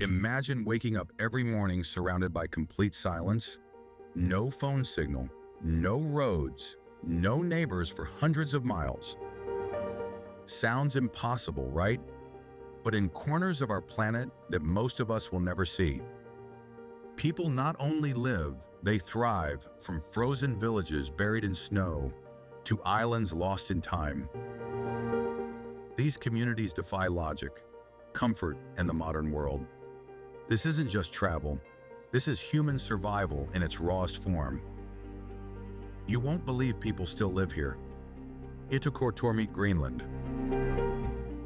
Imagine waking up every morning surrounded by complete silence, no phone signal, no roads, no neighbors for hundreds of miles. Sounds impossible, right? But in corners of our planet that most of us will never see, people not only live, they thrive, from frozen villages buried in snow to islands lost in time. These communities defy logic, comfort, and the modern world. This isn't just travel. This is human survival in its rawest form. You won't believe people still live here. Ittoqqortoormiit, Greenland.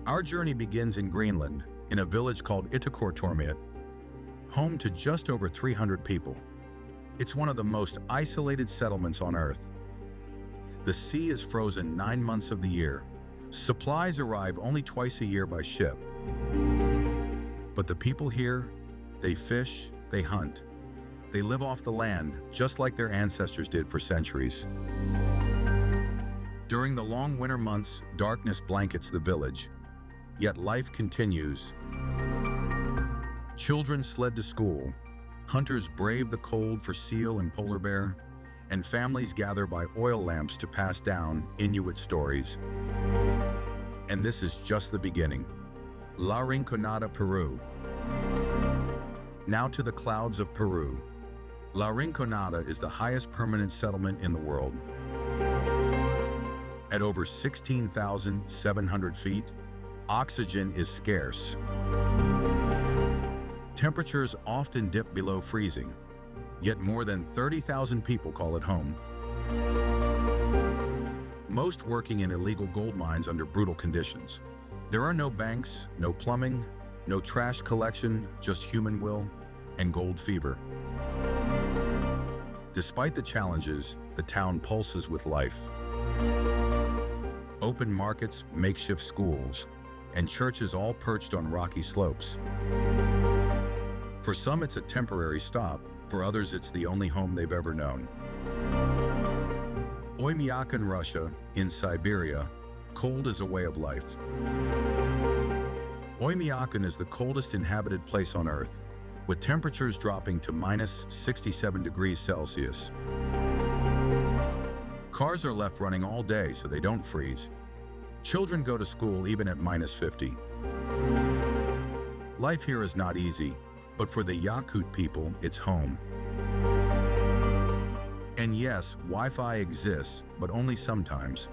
Our journey begins in Greenland, in a village called Ittoqqortoormiit, home to just over 300 people. It's one of the most isolated settlements on Earth. The sea is frozen 9 months of the year. Supplies arrive only twice a year by ship. But the people here, they fish, they hunt. They live off the land, just like their ancestors did for centuries. During the long winter months, darkness blankets the village. Yet life continues. Children sled to school. Hunters brave the cold for seal and polar bear. And families gather by oil lamps to pass down Inuit stories. And this is just the beginning. La Rinconada, Peru. Now to the clouds of Peru. La Rinconada is the highest permanent settlement in the world. At over 16,700 feet, oxygen is scarce. Temperatures often dip below freezing, yet more than 30,000 people call it home. Most working in illegal gold mines under brutal conditions. There are no banks, no plumbing, no trash collection, just human will and gold fever. Despite the challenges, the town pulses with life. Open markets, makeshift schools, and churches all perched on rocky slopes. For some, it's a temporary stop. For others, it's the only home they've ever known. Oymyakon, Russia, in Siberia, cold is a way of life. Oymyakon is the coldest inhabited place on Earth, with temperatures dropping to minus 67 degrees Celsius. Cars are left running all day so they don't freeze. Children go to school even at minus 50. Life here is not easy, but for the Yakut people, it's home. And yes, Wi-Fi exists, but only sometimes.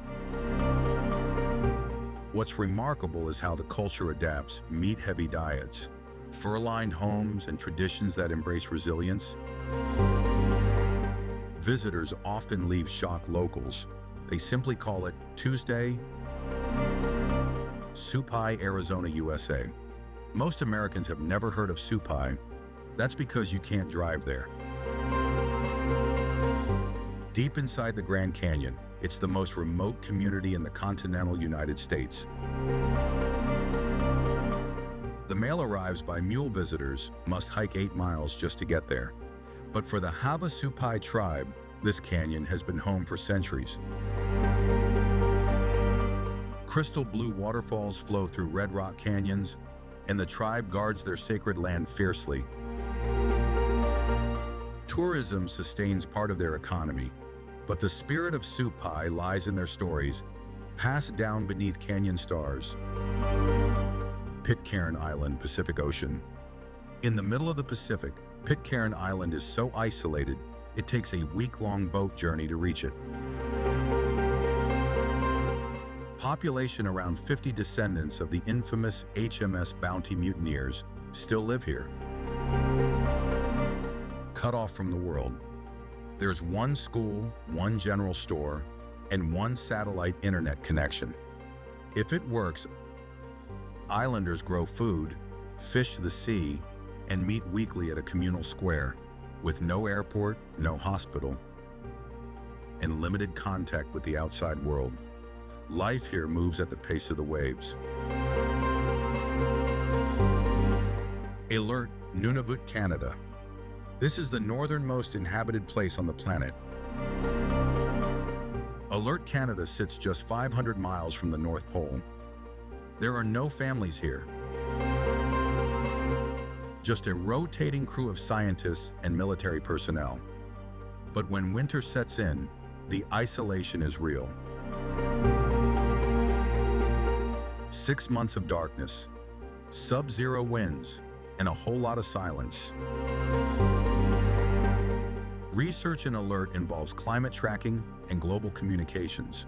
What's remarkable is how the culture adapts meat-heavy diets, fur-lined homes, and traditions that embrace resilience. Visitors often leave shock locals. They simply call it Tuesday, Supai, Arizona, USA. Most Americans have never heard of Supai. That's because you can't drive there. Deep inside the Grand Canyon, it's the most remote community in the continental United States. The mail arrives by mule. Visitors must hike 8 miles just to get there. But for the Havasupai tribe, this canyon has been home for centuries. Crystal blue waterfalls flow through red rock canyons, and the tribe guards their sacred land fiercely. Tourism sustains part of their economy, but the spirit of Supai lies in their stories, passed down beneath canyon stars. Pitcairn Island, Pacific Ocean. In the middle of the Pacific, Pitcairn Island is so isolated, it takes a week-long boat journey to reach it. Population around 50 descendants of the infamous HMS Bounty mutineers still live here. Cut off from the world. There's one school, one general store, and one satellite internet connection. If it works, islanders grow food, fish the sea, and meet weekly at a communal square, with no airport, no hospital, and limited contact with the outside world. Life here moves at the pace of the waves. Alert, Nunavut, Canada. This is the northernmost inhabited place on the planet. Alert, Canada sits just 500 miles from the North Pole. There are no families here. just a rotating crew of scientists and military personnel. But when winter sets in, the isolation is real. 6 months of darkness, sub-zero winds, and a whole lot of silence. Research and alert involves climate tracking and global communications.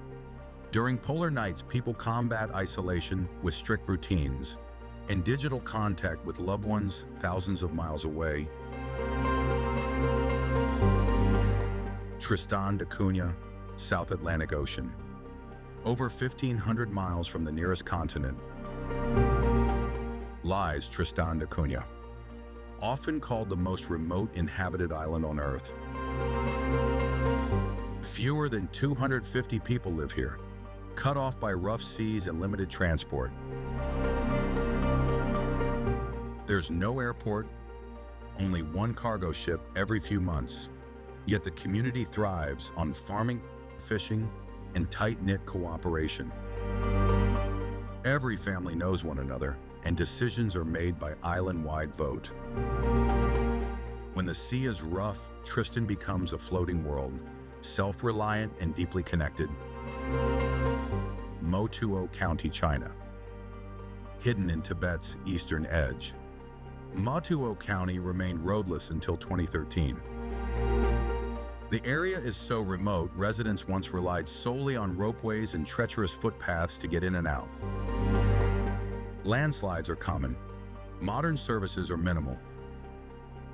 During polar nights, people combat isolation with strict routines and digital contact with loved ones thousands of miles away. Tristan da Cunha, South Atlantic Ocean. Over 1,500 miles from the nearest continent lies Tristan da Cunha, often called the most remote inhabited island on Earth. Fewer than 250 people live here, cut off by rough seas and limited transport. There's no airport, only one cargo ship every few months, yet the community thrives on farming, fishing, and tight-knit cooperation. Every family knows one another, and decisions are made by island-wide vote. When the sea is rough, Tristan becomes a floating world, self-reliant and deeply connected. Motuo County, China. Hidden in Tibet's eastern edge, Motuo County remained roadless until 2013. The area is so remote, residents once relied solely on ropeways and treacherous footpaths to get in and out. Landslides are common. Modern services are minimal.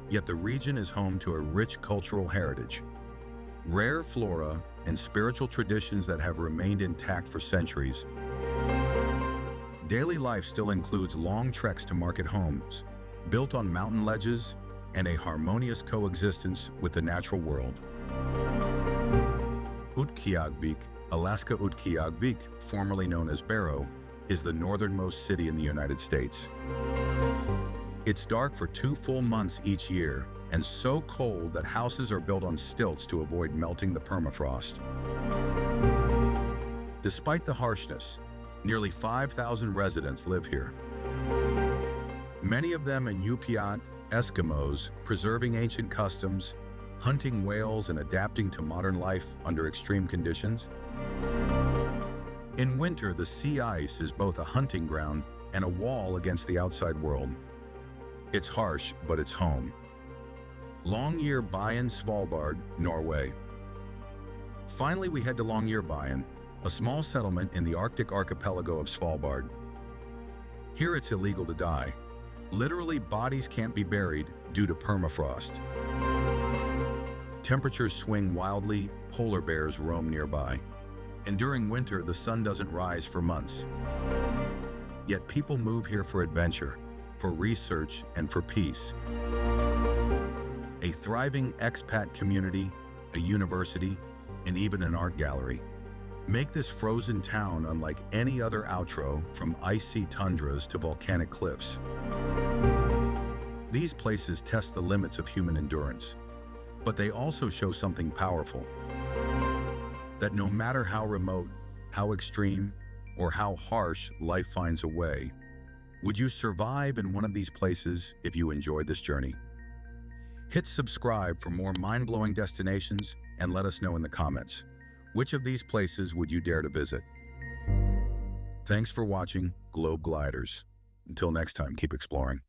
Yet the region is home to a rich cultural heritage, rare flora, and spiritual traditions that have remained intact for centuries. Daily life still includes long treks to market homes, built on mountain ledges, and a harmonious coexistence with the natural world. Utqiagvik, Alaska Utqiagvik, formerly known as Barrow, is the northernmost city in the United States. It's dark for 2 full months each year, and so cold that houses are built on stilts to avoid melting the permafrost. Despite the harshness, nearly 5,000 residents live here. Many of them Inupiat, Eskimos, preserving ancient customs, hunting whales and adapting to modern life under extreme conditions. In winter, the sea ice is both a hunting ground and a wall against the outside world. It's harsh, but it's home. Longyearbyen, Svalbard, Norway. Finally, we head to Longyearbyen, a small settlement in the Arctic archipelago of Svalbard. Here it's illegal to die. Literally, bodies can't be buried due to permafrost. Temperatures swing wildly, polar bears roam nearby. And during winter, the sun doesn't rise for months. Yet people move here for adventure, for research, and for peace. A thriving expat community, a university, and even an art gallery make this frozen town unlike any other outro, from icy tundras to volcanic cliffs. These places test the limits of human endurance, but they also show something powerful. That no matter how remote, how extreme, or how harsh life finds a way, would you survive in one of these places if you enjoyed this journey? Hit subscribe for more mind-blowing destinations and let us know in the comments. Which of these places would you dare to visit? Thanks for watching Globe Gliders. Until next time, keep exploring.